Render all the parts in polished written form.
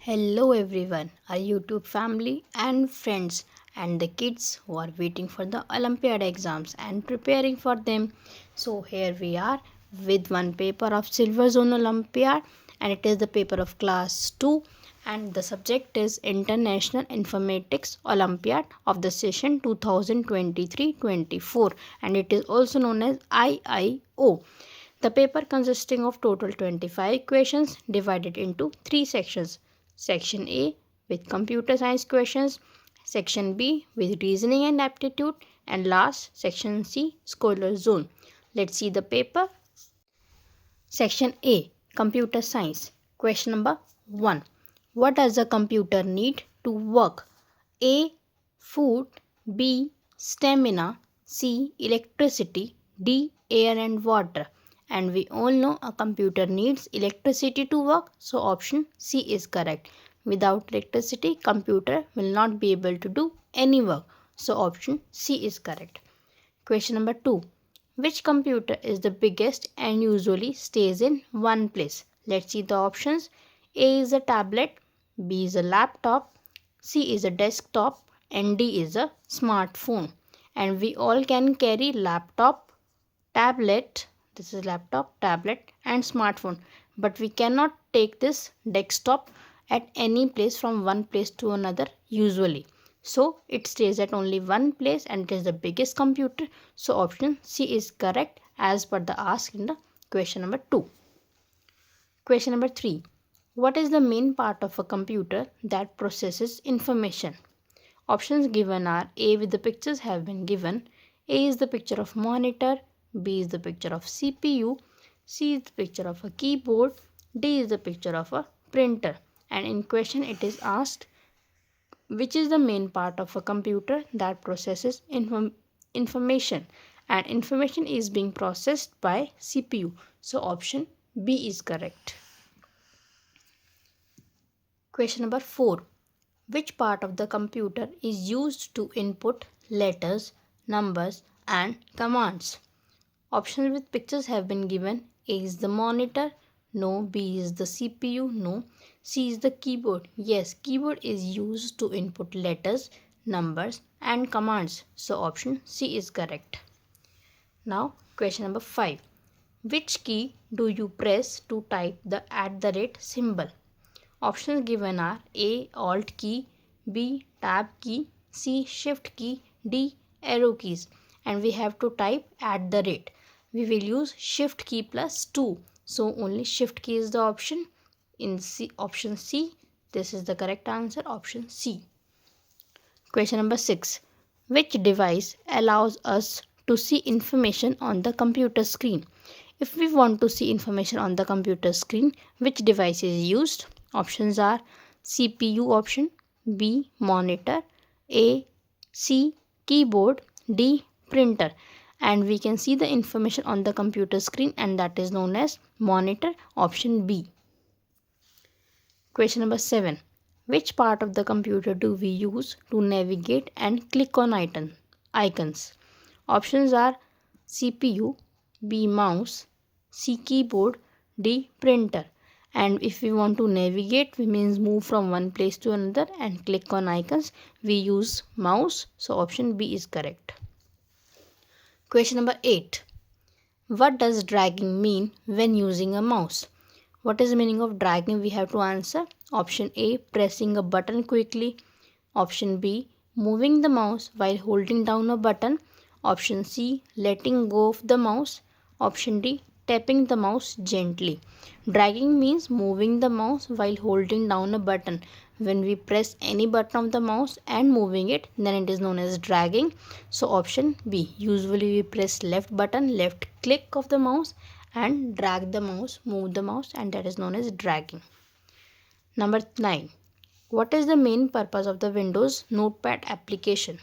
Hello everyone, our YouTube family and friends and the kids who are waiting for the Olympiad exams and preparing for them. So here we are with one paper of Silverzone Olympiad, and it is the paper of class 2, and the subject is International Informatics Olympiad of the session 2023-24, and it is also known as IIO. The paper consisting of total 25 questions divided into 3 sections. Section A with computer science questions, Section B with reasoning and aptitude, and last Section C scholar zone. Let's see the paper. Section A Computer Science. Question number 1. What does a computer need to work? A. Food. B. Stamina. C. Electricity. D. Air and water. And we all know a computer needs electricity to work, so option C is correct. Without electricity, computer will not be able to do any work, so option C is correct. Question number 2. Which computer is the biggest and usually stays in one place? Let's see the options. A is a tablet, B is a laptop, C is a desktop, and D is a smartphone. And we all can carry laptop, tablet, this is laptop, tablet and smartphone, but we cannot take this desktop at any place from one place to another usually. So it stays at only one place and it is the biggest computer. So option C is correct as per the ask in the question number 2. Question number 3. What is the main part of a computer that processes information? Options given are A with the pictures have been given. A is the picture of monitor, B is the picture of CPU, C is the picture of a keyboard, D is the picture of a printer. And in question it is asked, which is the main part of a computer that processes information, and information is being processed by CPU. So option B is correct. Question number 4. Which part of the computer is used to input letters, numbers and commands? Options with pictures have been given. A is the monitor, no. B is the CPU, no. C is the keyboard, yes. Keyboard is used to input letters, numbers and commands. So option C is correct. Now question number 5. Which key do you press to type the @ symbol? Options given are A. Alt key, B. Tab key, C. Shift key, D. Arrow keys. And we have to type @. We will use Shift key plus 2. So only Shift key is the option. In C, option C, this is the correct answer, option C. Question number 6. Which device allows us to see information on the computer screen? If we want to see information on the computer screen, which device is used? Options are CPU option, B monitor, A C keyboard, D printer. And we can see the information on the computer screen, and that is known as monitor, option B. Question number 7. Which part of the computer do we use to navigate and click on icons? Options are CPU, B mouse, C keyboard, D printer. And if we want to navigate, we means move from one place to another and click on icons, we use mouse. So option B is correct. Question number 8. What does dragging mean when using a mouse? What is the meaning of dragging? We have to answer. Option A, pressing a button quickly. Option B, moving the mouse while holding down a button. Option C, letting go of the mouse. Option D, tapping the mouse gently. Dragging means moving the mouse while holding down a button. When we press any button of the mouse and moving it, then it is known as dragging. So option B, usually we press left button, left click of the mouse and drag the mouse, move the mouse, and that is known as dragging. Number 9. What is the main purpose of the Windows Notepad application?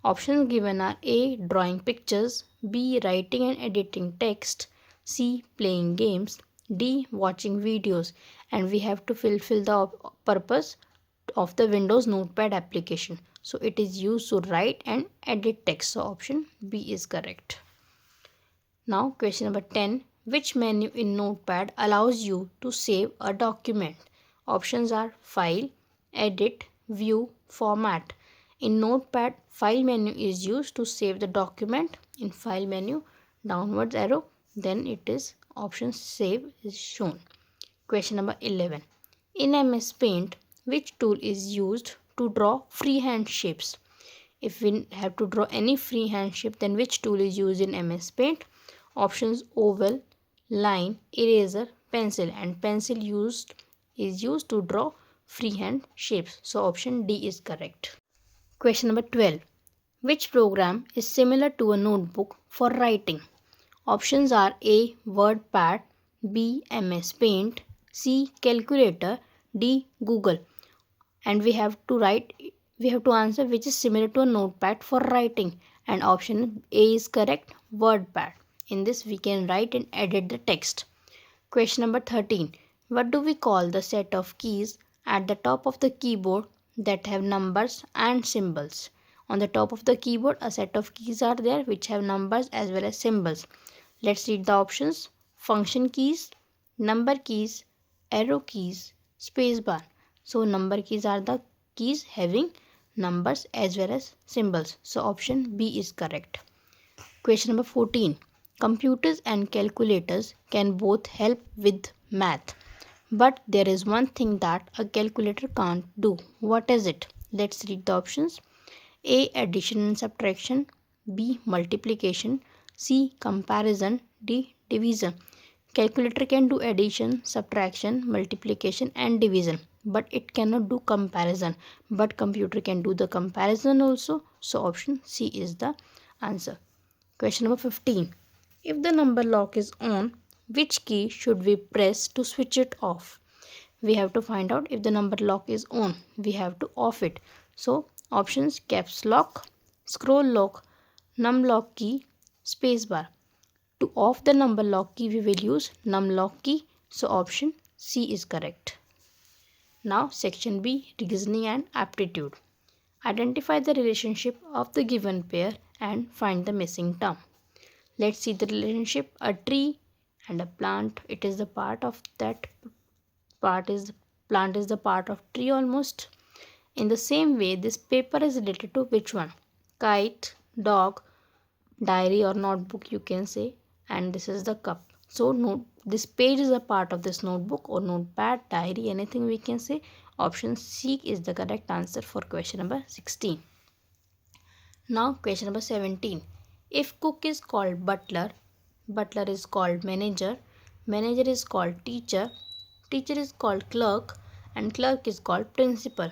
Options given are A. Drawing pictures, B. Writing and editing text, C. Playing games, D. Watching videos. And we have to fulfill the purpose of the Windows Notepad application. So it is used to write and edit text. So option B is correct. Now question number 10. Which menu in Notepad allows you to save a document? Options are File, Edit, View, Format. In Notepad, File menu is used to save the document. In File menu, downwards arrow, then it is option Save is shown. Question number 11. In MS Paint, which tool is used to draw freehand shapes? If we have to draw any freehand shape, then which tool is used in MS Paint? Options oval, line, eraser, pencil, and pencil is used to draw freehand shapes. So option D is correct. Question number 12. Which program is similar to a notebook for writing? Options are A. WordPad, B. MS Paint, C. Calculator, D. Google. And we have to answer which is similar to a notepad for writing, and option A is correct, WordPad. In this we can write and edit the text. Question number 13. What do we call the set of keys at the top of the keyboard that have numbers and symbols? On the top of the keyboard, a set of keys are there which have numbers as well as symbols. Let's read the options. Function keys, number keys, arrow keys, spacebar. So number keys are the keys having numbers as well as symbols. So option B is correct. Question number 14. Computers and calculators can both help with math. But there is one thing that a calculator can't do. What is it? Let's read the options. A. Addition and subtraction. B. Multiplication. C. Comparison. D. Division. Calculator can do addition, subtraction, multiplication and division, but it cannot do comparison. But computer can do the comparison also. So option C is the answer. Question number 15. If the number lock is on, which key should we press to switch it off? We have to find out if the number lock is on. We have to off it. So options caps lock, scroll lock, num lock key, spacebar. To off the number lock key, we will use num lock key. So option C is correct. Now section B, reasoning and aptitude. Identify the relationship of the given pair and find the missing term. Let's see the relationship. A tree and a plant. It is the part of that plant is the part of tree almost. In the same way, this paper is related to which one? Kite, dog, diary or notebook you can say, and this is the cup. So this page is a part of this notebook or notepad, diary, anything we can say. Option C is the correct answer for question number 16. Now question number 17. If cook is called butler, butler is called manager, manager is called teacher, teacher is called clerk, and clerk is called principal,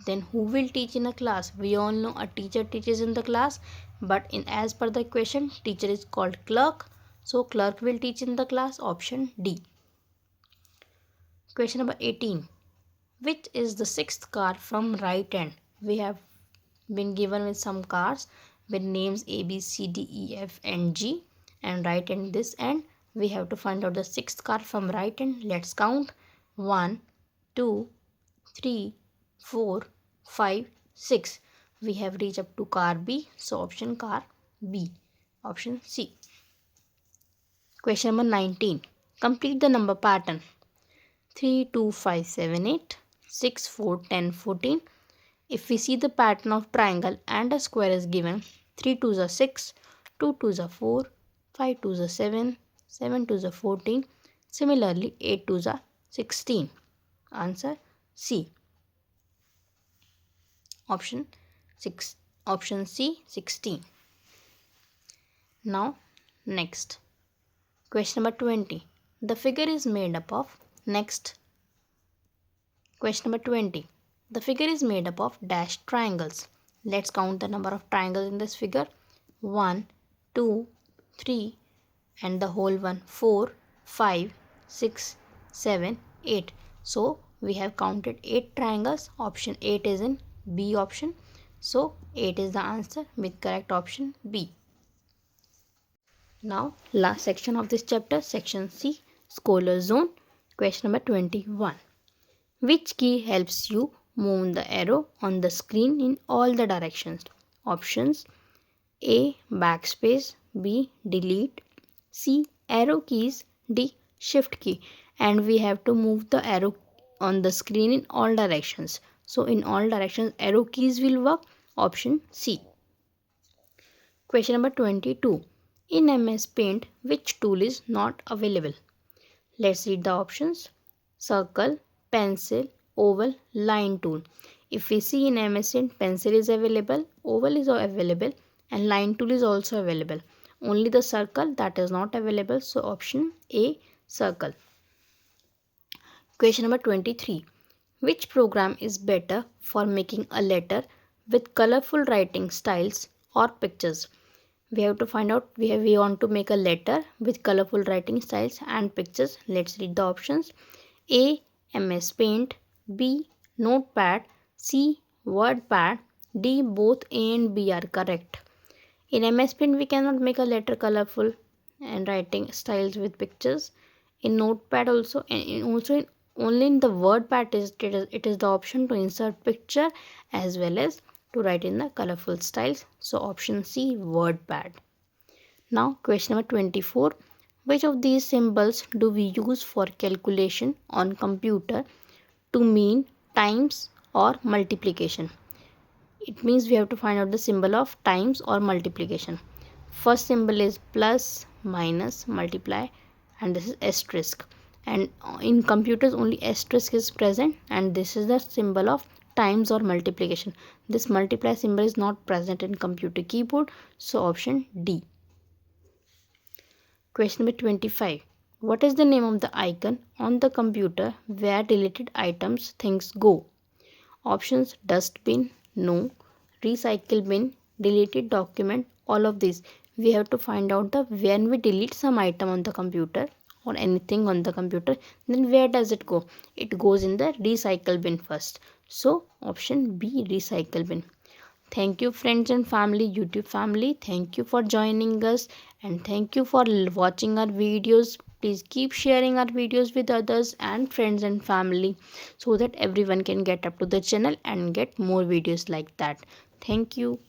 then who will teach in a class? We all know a teacher teaches in the class, but as per the question, teacher is called clerk, so clerk will teach in the class. Option D. Question number 18. Which is the sixth car from right end? We have been given with some cars with names A, B, C, D, E, F and G, and right end this end. We have to find out the sixth car from right end. Let's count. 1, 2, 3, 4, 5, 6. We have reached up to car B. So option car B. Option C. Question number 19. Complete the number pattern. 3, 2, 5, 7, 8, 6, 4, 10, 14. If we see the pattern of triangle and a square is given, 3 2s are 6, 2 2s are 4, 5 2s are 7, 7 2s are 14. Similarly, 8 2s are 16. Answer C. Option C, 16. Now next. Question number 20. The figure is made up of next. Question number 20. The figure is made up of dashed triangles. Let's count the number of triangles in this figure. 1, 2, 3 and the whole one 4, 5, 6, 7, 8. So we have counted 8 triangles. Option 8 is in B option. So 8 is the answer with correct option B. Now last section of this chapter, section C, Scholar Zone. Question number 21. Which key helps you move the arrow on the screen in all the directions? Options A. Backspace, B. Delete, C. Arrow keys, D. Shift key. And we have to move the arrow on the screen in all directions. So in all directions arrow keys will work. Option C. Question number 22. In MS Paint, which tool is not available? Let's read the options. Circle, pencil, oval, line tool. If we see in MS Paint, pencil is available, oval is available, and line tool is also available. Only the circle that is not available. So option A, circle. Question number 23. Which program is better for making a letter with colorful writing styles or pictures? We have to find out. We want to make a letter with colorful writing styles and pictures. Let's read the options. A, MS Paint. B, Notepad. C, WordPad. D, both A and B are correct. In MS Paint we cannot make a letter colorful and writing styles with pictures. In Notepad also, and also only in the WordPad it is the option to insert picture as well as to write in the colorful styles. So option C, WordPad. Now question number 24. Which of these symbols do we use for calculation on computer to mean times or multiplication? It means we have to find out the symbol of times or multiplication. First symbol is plus, minus, multiply, and this is asterisk. And in computers only asterisk is present, and this is the symbol of times or multiplication. This multiply symbol is not present in computer keyboard, so option D. Question number 25. What is the name of the icon on the computer where deleted items things go? Options: dustbin, no, recycle bin, deleted document, all of these. We have to find out the when we delete some item on the computer or anything on the computer, then where does it go? It goes in the recycle bin first. So option B, recycle bin. Thank you friends and family, YouTube family. Thank you for joining us and thank you for watching our videos. Please keep sharing our videos with others and friends and family so that everyone can get up to the channel and get more videos like that. Thank you.